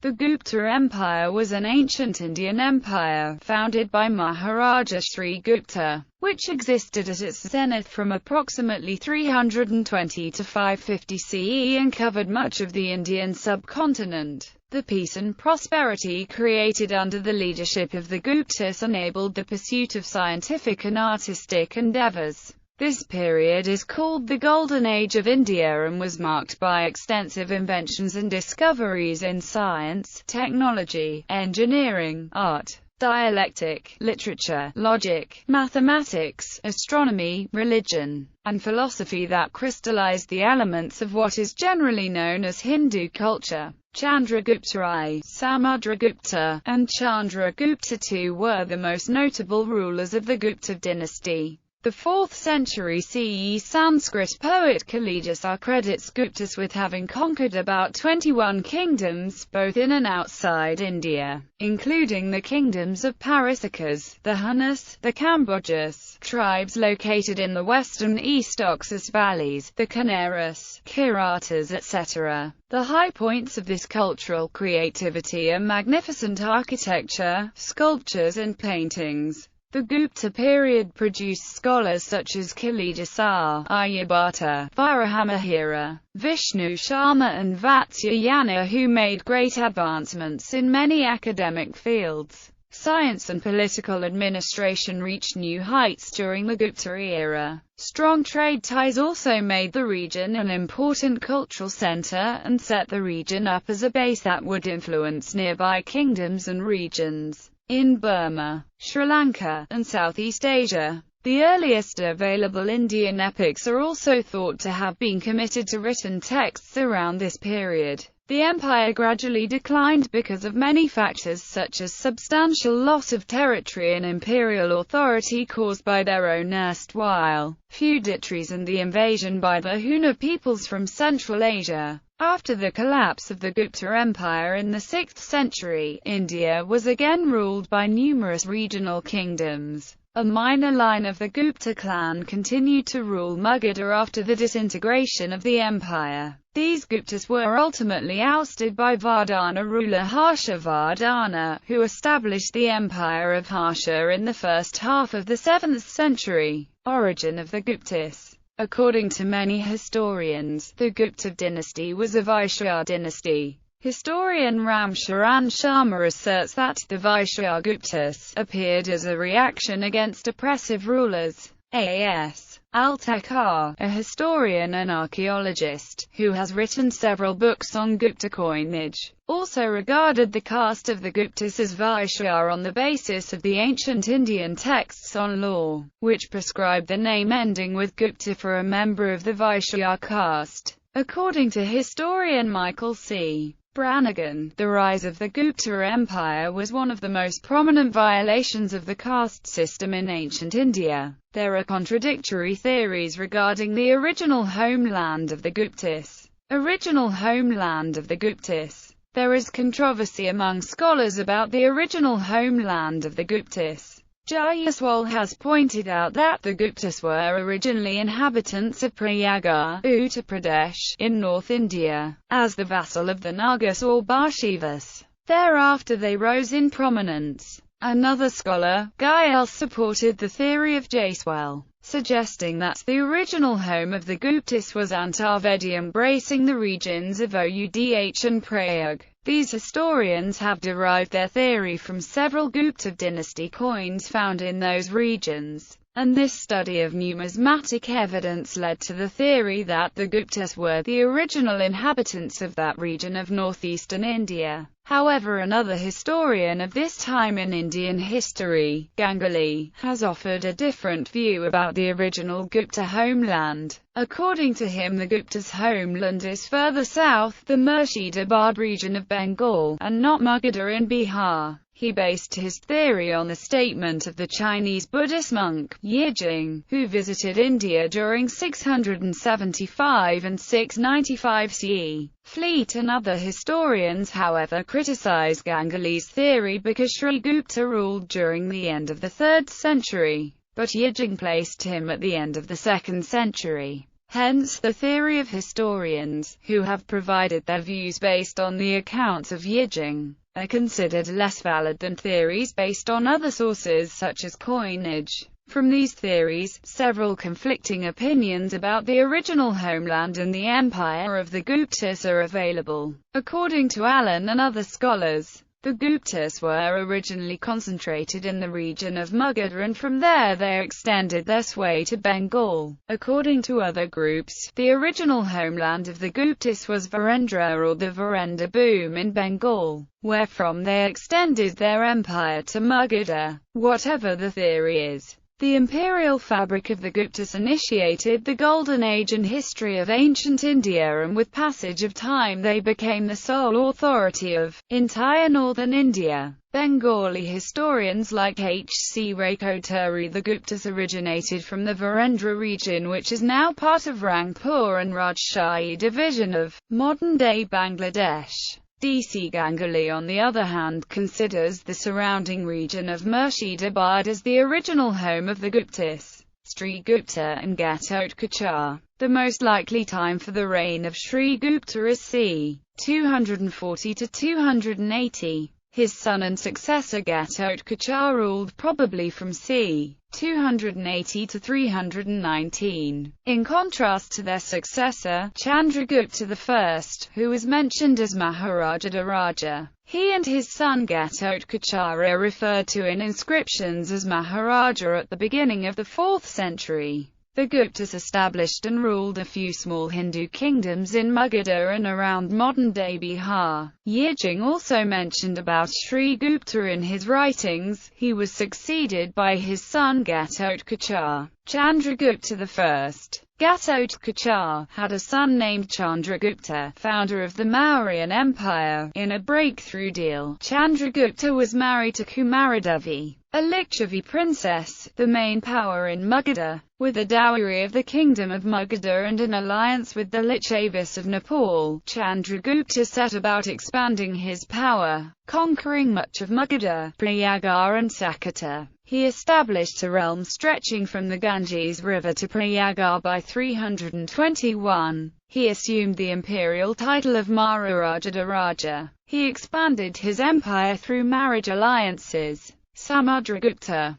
The Gupta Empire was an ancient Indian empire, founded by Maharaja Sri Gupta, which existed at its zenith from approximately 320 to 550 CE and covered much of the Indian subcontinent. The peace and prosperity created under the leadership of the Guptas enabled the pursuit of scientific and artistic endeavors. This period is called the Golden Age of India and was marked by extensive inventions and discoveries in science, technology, engineering, art, dialectic, literature, logic, mathematics, astronomy, religion, and philosophy that crystallized the elements of what is generally known as Hindu culture. Chandragupta I, Samudragupta, and Chandragupta II were the most notable rulers of the Gupta dynasty. The 4th century CE Sanskrit poet Kalidasa credits Guptas with having conquered about 21 kingdoms, both in and outside India, including the kingdoms of Parasikas, the Hunas, the Kambojas, tribes located in the west and east Oxus valleys, the Kanaras, Kiratas, etc. The high points of this cultural creativity are magnificent architecture, sculptures and paintings. The Gupta period produced scholars such as Kalidasa, Aryabhata, Varahamihira, Vishnu Sharma and Vatsyayana, who made great advancements in many academic fields. Science and political administration reached new heights during the Gupta era. Strong trade ties also made the region an important cultural center and set the region up as a base that would influence nearby kingdoms and regions. In Burma, Sri Lanka, and Southeast Asia, the earliest available Indian epics are also thought to have been committed to written texts around this period. The empire gradually declined because of many factors such as substantial loss of territory and imperial authority caused by their own erstwhile feudatories and the invasion by the Huna peoples from Central Asia. After the collapse of the Gupta Empire in the 6th century, India was again ruled by numerous regional kingdoms. A minor line of the Gupta clan continued to rule Magadha after the disintegration of the empire. These Guptas were ultimately ousted by Vardhana ruler Harsha Vardhana, who established the empire of Harsha in the first half of the 7th century. Origin of the Guptas. According to many historians, the Gupta dynasty was a Vaishya dynasty. Historian Ram Charan Sharma asserts that the Vaishya Guptas appeared as a reaction against oppressive rulers. A.S. Altekar, a historian and archaeologist, who has written several books on Gupta coinage, also regarded the caste of the Guptas as Vaishya on the basis of the ancient Indian texts on law, which prescribed the name ending with Gupta for a member of the Vaishya caste. According to historian Michael C. Brannigan, the rise of the Gupta Empire was one of the most prominent violations of the caste system in ancient India. There are contradictory theories regarding the original homeland of the Guptas. Original homeland of the Guptas. There is controversy among scholars about the original homeland of the Guptas. Jayaswal has pointed out that the Guptas were originally inhabitants of Prayaga, Uttar Pradesh, in North India, as the vassal of the Nagas or Bashivas. Thereafter they rose in prominence. Another scholar, Gayal, supported the theory of Jaiswal, suggesting that the original home of the Guptas was Antarvedi, embracing the regions of Oudh and Prayag. These historians have derived their theory from several Gupta dynasty coins found in those regions, and this study of numismatic evidence led to the theory that the Guptas were the original inhabitants of that region of northeastern India. However, another historian of this time in Indian history, Ganguly, has offered a different view about the original Gupta homeland. According to him, the Gupta's homeland is further south, the Murshidabad region of Bengal, and not Magadha in Bihar. He based his theory on the statement of the Chinese Buddhist monk, Yijing, who visited India during 675 and 695 CE. Fleet and other historians, however, criticize Ganguly's theory because Sri Gupta ruled during the end of the 3rd century, but Yijing placed him at the end of the 2nd century. Hence the theory of historians, who have provided their views based on the accounts of Yijing, are considered less valid than theories based on other sources such as coinage. From these theories, several conflicting opinions about the original homeland and the empire of the Guptas are available. According to Allen and other scholars, the Guptas were originally concentrated in the region of Magadha, and from there they extended their sway to Bengal. According to other groups, the original homeland of the Guptas was Virendra or the Virendra Bhum in Bengal, wherefrom they extended their empire to Magadha. Whatever the theory is, the imperial fabric of the Guptas initiated the Golden Age in history of ancient India, and with passage of time they became the sole authority of entire northern India. Bengali historians like H. C. Ray Koturi, the Guptas originated from the Virendra region, which is now part of Rangpur and Rajshahi division of modern-day Bangladesh. D. C. Ganguly, on the other hand, considers the surrounding region of Murshidabad as the original home of the Guptas. Sri Gupta and Ghatotkacha. The most likely time for the reign of Sri Gupta is c. 240 to 280. His son and successor Ghatotkacha ruled probably from c. 280 to 319. In contrast to their successor, Chandragupta I, who is mentioned as Maharaja Raja, he and his son Ghatotkacha are referred to in inscriptions as Maharaja at the beginning of the 4th century. The Guptas established and ruled a few small Hindu kingdoms in Magadha and around modern-day Bihar. Yijing also mentioned about Sri Gupta in his writings. He was succeeded by his son Ghatotkacha. Chandragupta I. Ghatotkacha had a son named Chandragupta, founder of the Mauryan Empire. In a breakthrough deal, Chandragupta was married to Kumaradevi, a Lichavi princess, the main power in Magadha, with a dowry of the kingdom of Magadha and an alliance with the Lichavis of Nepal. Chandragupta set about expanding his power, conquering much of Magadha, Prayagar and Sakata. He established a realm stretching from the Ganges River to Prayagar by 321. He assumed the imperial title of Maharaja Raja. He expanded his empire through marriage alliances. Samudragupta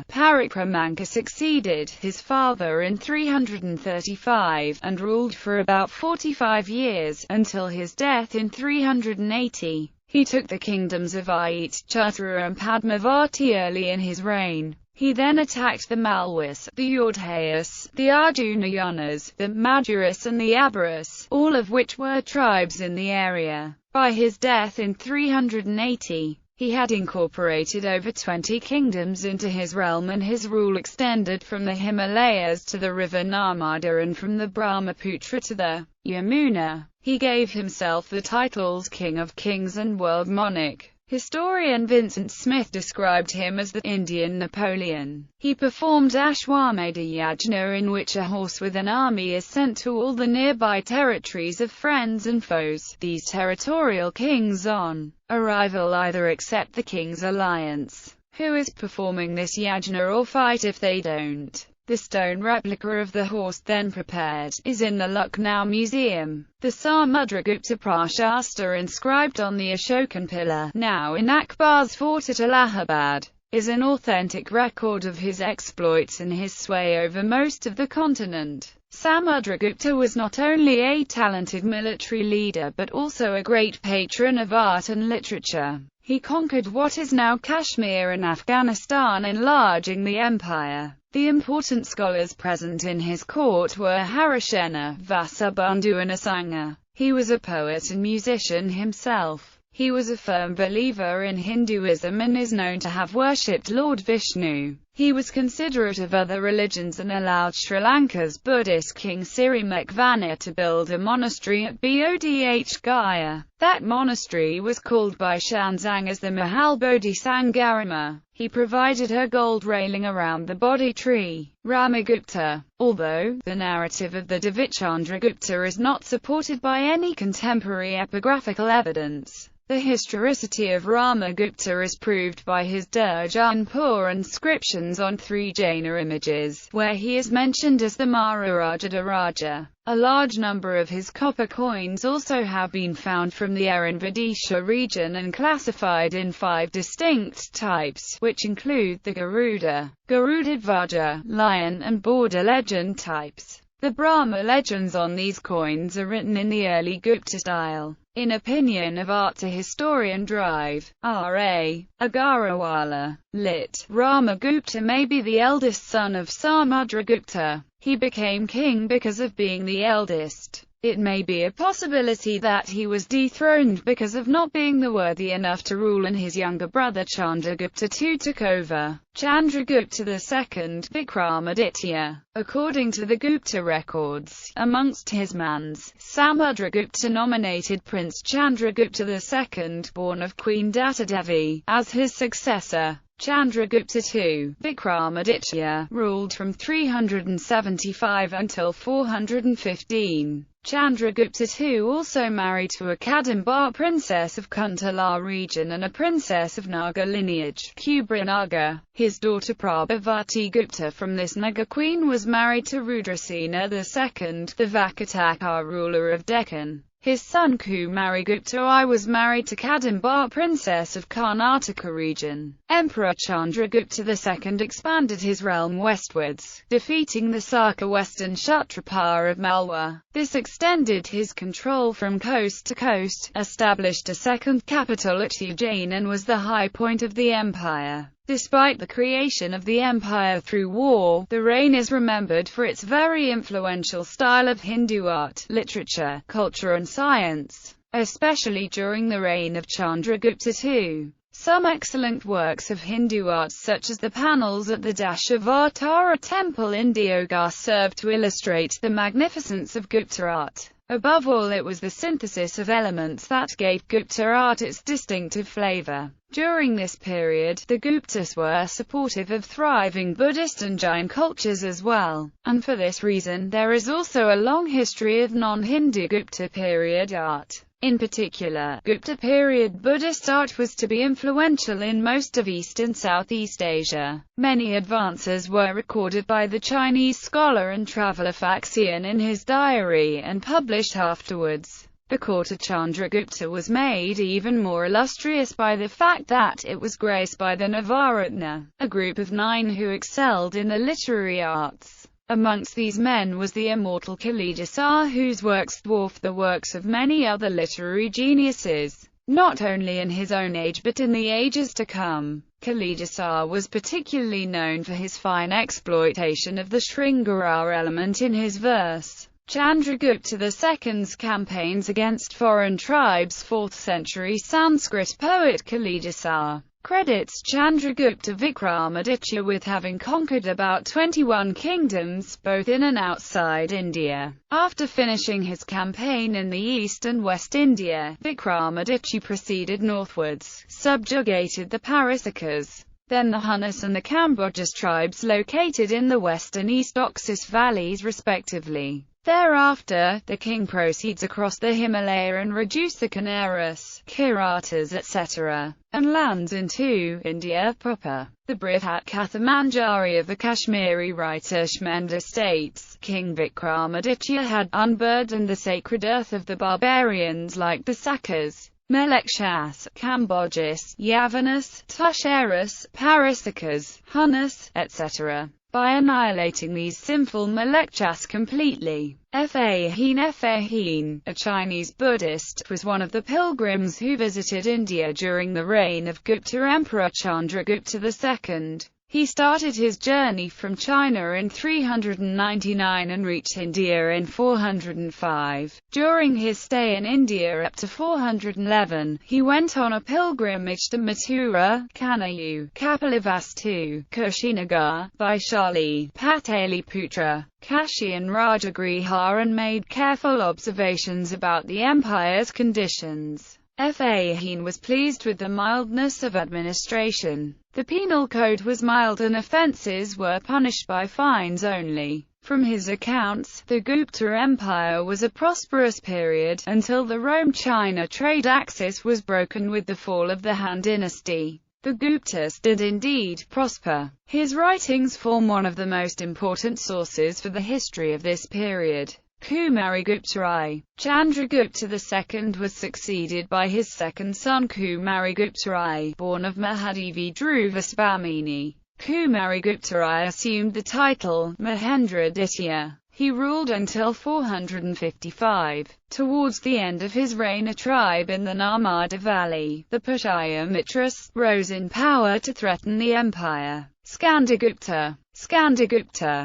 Parikramanka succeeded his father in 335, and ruled for about 45 years, until his death in 380. He took the kingdoms of Ait, Chitra and Padmavati early in his reign. He then attacked the Malwas, the Yodhayas, the Arjunayanas, the Maduras and the Abaras, all of which were tribes in the area. By his death in 380, he had incorporated over 20 kingdoms into his realm, and his rule extended from the Himalayas to the river Narmada and from the Brahmaputra to the Yamuna. He gave himself the titles King of Kings and World Monarch. Historian Vincent Smith described him as the Indian Napoleon. He performed Ashwamedha Yajna, in which a horse with an army is sent to all the nearby territories of friends and foes. These territorial kings on arrival either accept the king's alliance, who is performing this yajna, or fight if they don't. The stone replica of the horse then prepared is in the Lucknow Museum. The Samudragupta Prashasta, inscribed on the Ashokan pillar, now in Akbar's fort at Allahabad, is an authentic record of his exploits and his sway over most of the continent. Samudragupta was not only a talented military leader but also a great patron of art and literature. He conquered what is now Kashmir and Afghanistan, enlarging the empire. The important scholars present in his court were Harishena, Vasubandhu and Asanga. He was a poet and musician himself. He was a firm believer in Hinduism and is known to have worshipped Lord Vishnu. He was considerate of other religions and allowed Sri Lanka's Buddhist king Sirimekvanna to build a monastery at Bodh Gaya. That monastery was called by Shanzang as the Mahal Bodhi Sangarama. He provided a gold railing around the Bodhi tree. Rama Gupta. Although the narrative of the Devachandragupta is not supported by any contemporary epigraphical evidence, The historicity of Rama Gupta is proved by his Durjanpur inscriptions on 3 Jaina images, where he is mentioned as the Maharaja Raja. A large number of his copper coins also have been found from the Vidisha region and classified in 5 distinct types, which include the Garuda, Garudadhvaja, lion and border legend types. The Brahma legends on these coins are written in the early Gupta style. In opinion of art historian Drive, R.A. Agarawala, lit. Rama Gupta may be the eldest son of Samudragupta. He became king because of being the eldest. It may be a possibility that he was dethroned because of not being worthy enough to rule and his younger brother Chandragupta II took over. Chandragupta II, Vikramaditya. According to the Gupta records, amongst his mans, Samudragupta nominated Prince Chandragupta II, born of Queen Datadevi, as his successor. Chandragupta II, Vikramaditya, ruled from 375 until 415. Chandragupta II also married to a Kadamba princess of Kuntala region and a princess of Naga lineage, Kubranaga. His daughter Prabhavati Gupta from this Naga queen was married to Rudrasena II, the Vakataka ruler of Deccan. His son Kumarigupta I was married to Kadamba princess of Karnataka region. Emperor Chandragupta II expanded his realm westwards, defeating the Saka western Kshatrapa of Malwa. This extended his control from coast to coast, established a second capital at Ujjain and was the high point of the empire. Despite the creation of the empire through war, the reign is remembered for its very influential style of Hindu art, literature, culture and science, especially during the reign of Chandragupta II. Some excellent works of Hindu art such as the panels at the Dashavatara temple in Deoghar serve to illustrate the magnificence of Gupta art. Above all, it was the synthesis of elements that gave Gupta art its distinctive flavor. During this period, the Guptas were supportive of thriving Buddhist and Jain cultures as well, and for this reason there is also a long history of non-Hindu Gupta period art. In particular, Gupta period Buddhist art was to be influential in most of East and Southeast Asia. Many advances were recorded by the Chinese scholar and traveler Faxian in his diary and published afterwards. The court of Chandragupta was made even more illustrious by the fact that it was graced by the Navaratna, a group of 9 who excelled in the literary arts. Amongst these men was the immortal Kalidasa, whose works dwarfed the works of many other literary geniuses, not only in his own age but in the ages to come. Kalidasa was particularly known for his fine exploitation of the Sringara element in his verse. Chandragupta II's campaigns against foreign tribes. 4th century Sanskrit poet Kalidasa credits Chandragupta Vikramaditya with having conquered about 21 kingdoms, both in and outside India. After finishing his campaign in the East and West India, Vikramaditya proceeded northwards, subjugated the Parasikas, then the Hunnas and the Kambojas tribes located in the west and east Oxus valleys respectively. Thereafter, the king proceeds across the Himalaya and reduces the Kanaras, Kiratas etc., and lands into India proper. The Brihat Kathamanjari of the Kashmiri writer Shmenda states, King Vikramaditya had unburdened the sacred earth of the barbarians like the Sakas, Melekshas, Kambojas, Yavanas, Tusharas, Parasikas, Hunnas, etc., by annihilating these sinful Melekshas completely. Fahin, a Chinese Buddhist, was one of the pilgrims who visited India during the reign of Gupta Emperor Chandragupta II. He started his journey from China in 399 and reached India in 405. During his stay in India up to 411, he went on a pilgrimage to Mathura, Kanayu, Kapilavastu, Kushinagar, Vaishali, Pataliputra, Kashi and Rajagriha and made careful observations about the empire's conditions. Fahin was pleased with the mildness of administration. The penal code was mild and offences were punished by fines only. From his accounts, the Gupta Empire was a prosperous period, until the Rome-China trade axis was broken with the fall of the Han dynasty. The Guptas did indeed prosper. His writings form one of the most important sources for the history of this period. Kumaragupta I. Chandragupta II was succeeded by his second son Kumaragupta I, born of Mahadevi Dhruvasvamini. Kumaragupta I assumed the title Mahendra Ditya. He ruled until 455. Towards the end of his reign, a tribe in the Narmada Valley, the Pushya-Mitras, rose in power to threaten the empire. Chandragupta,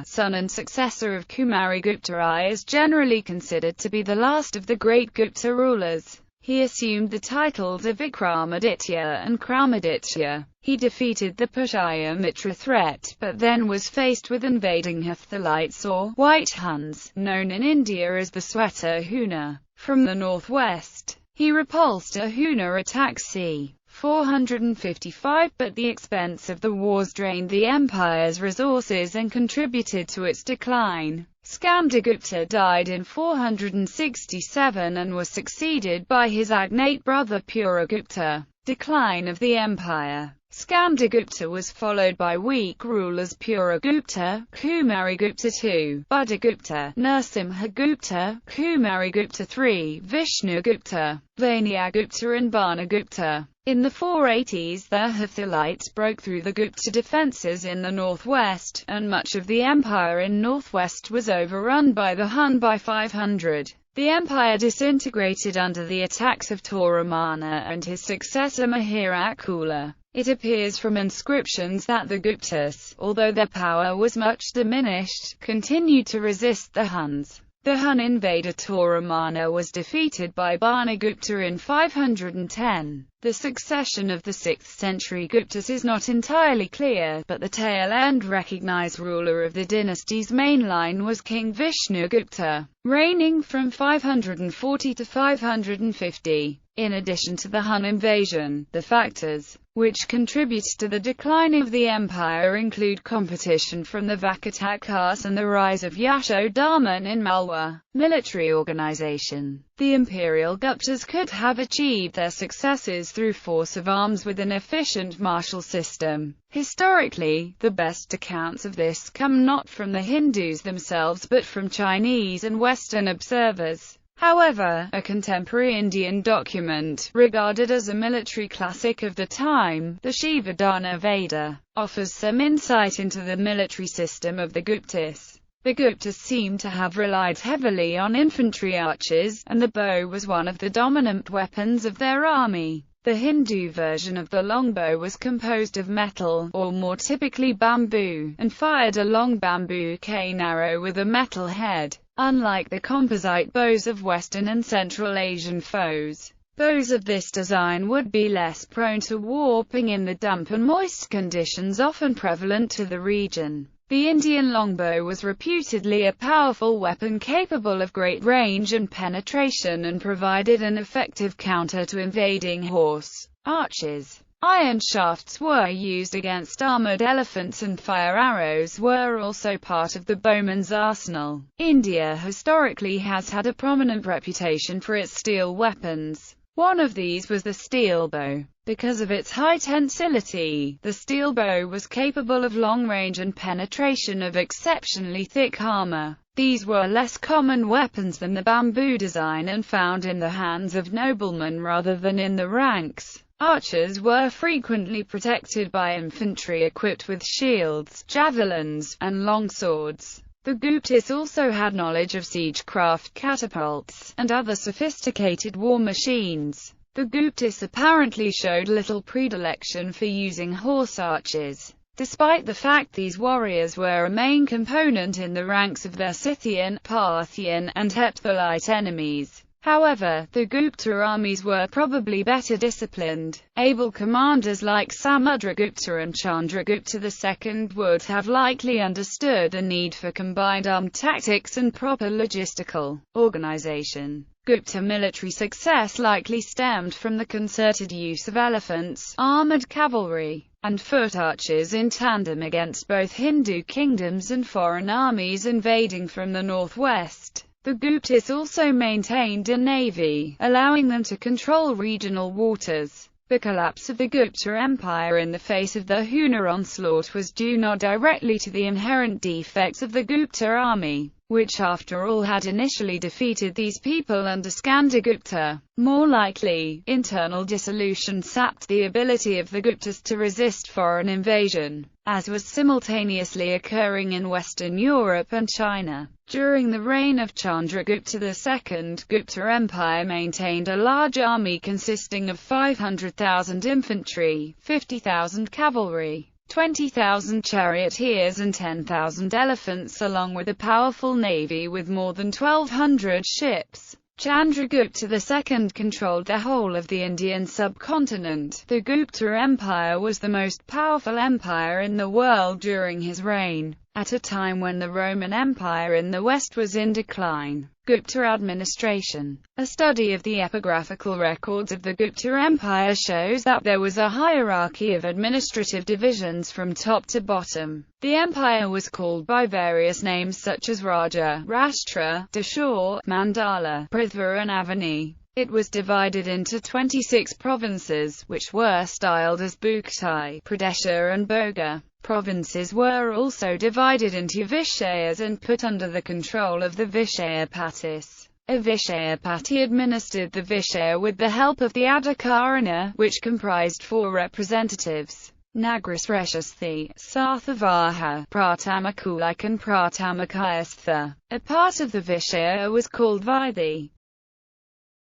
son and successor of Kumaragupta I, is generally considered to be the last of the great Gupta rulers. He assumed the titles of Vikramaditya and Kramaditya. He defeated the Pushya-Mitra threat, but then was faced with invading Hephthalites or White Huns, known in India as the Sweta Huna, from the northwest. He repulsed a Huna attack c. 455, but the expense of the wars drained the empire's resources and contributed to its decline. Chandragupta died in 467 and was succeeded by his agnate brother Puragupta. Decline of the empire. Chandragupta was followed by weak rulers Puragupta, Kumaragupta II, Buddhagupta, Narasimhagupta, Kumaragupta III, Vishnugupta, Vainyagupta and Bhanagupta. In the 480s, the Hephthalites broke through the Gupta defences in the northwest, and much of the empire in northwest was overrun by the Hun by 500. The empire disintegrated under the attacks of Toramana and his successor Mihirakula. It appears from inscriptions that the Guptas, although their power was much diminished, continued to resist the Huns. The Hun invader Toramana was defeated by Bhanagupta in 510. The succession of the 6th century Guptas is not entirely clear, but the tail-end recognized ruler of the dynasty's main line was King Vishnugupta, reigning from 540 to 550. In addition to the Hun invasion, the factors which contribute to the decline of the empire include competition from the Vakatakas and the rise of Yashodharman in Malwa. Military organization. The imperial Guptas could have achieved their successes through force of arms with an efficient martial system. Historically, the best accounts of this come not from the Hindus themselves but from Chinese and Western observers. However, a contemporary Indian document, regarded as a military classic of the time, the Shivadana Veda, offers some insight into the military system of the Guptas. The Guptas seem to have relied heavily on infantry archers, and the bow was one of the dominant weapons of their army. The Hindu version of the longbow was composed of metal, or more typically bamboo, and fired a long bamboo cane arrow with a metal head. Unlike the composite bows of Western and Central Asian foes, bows of this design would be less prone to warping in the damp and moist conditions often prevalent to the region. The Indian longbow was reputedly a powerful weapon capable of great range and penetration and provided an effective counter to invading horse archers. Iron shafts were used against armored elephants and fire arrows were also part of the bowman's arsenal. India historically has had a prominent reputation for its steel weapons. One of these was the steel bow. Because of its high tensility, the steel bow was capable of long range and penetration of exceptionally thick armor. These were less common weapons than the bamboo design and found in the hands of noblemen rather than in the ranks. Archers were frequently protected by infantry equipped with shields, javelins, and longswords. The Guptas also had knowledge of siegecraft, catapults, and other sophisticated war machines. The Guptas apparently showed little predilection for using horse archers, despite the fact these warriors were a main component in the ranks of their Scythian, Parthian, and Hepthalite enemies. However, the Gupta armies were probably better disciplined. Able commanders like Samudragupta and Chandragupta II would have likely understood the need for combined armed tactics and proper logistical organization. Gupta military success likely stemmed from the concerted use of elephants, armored cavalry, and foot archers in tandem against both Hindu kingdoms and foreign armies invading from the northwest. The Guptas also maintained a navy, allowing them to control regional waters. The collapse of the Gupta Empire in the face of the Hunar onslaught was due not directly to the inherent defects of the Gupta army, which after all had initially defeated these people under Chandragupta. More likely, internal dissolution sapped the ability of the Guptas to resist foreign invasion, as was simultaneously occurring in Western Europe and China. During the reign of Chandragupta II, Gupta Empire maintained a large army consisting of 500,000 infantry, 50,000 cavalry, 20,000 charioteers and 10,000 elephants, along with a powerful navy with more than 1,200 ships. Chandragupta II controlled the whole of the Indian subcontinent. The Gupta Empire was the most powerful empire in the world during his reign, at a time when the Roman Empire in the West was in decline. Gupta administration. A study of the epigraphical records of the Gupta Empire shows that there was a hierarchy of administrative divisions from top to bottom. The empire was called by various names such as Raja, Rashtra, Dashur, Mandala, Prithva and Avani. It was divided into 26 provinces, which were styled as Bukti, Pradesha and Bhoga. Provinces were also divided into Vishayas and put under the control of the Vishayapatis. A Vishayapati administered the Vishaya with the help of the Adhikarana, which comprised 4 representatives: Nagrisreshasthi, Sarthavaha, Pratamakulike and Pratamakayastha. A part of the Vishaya was called Vaithi.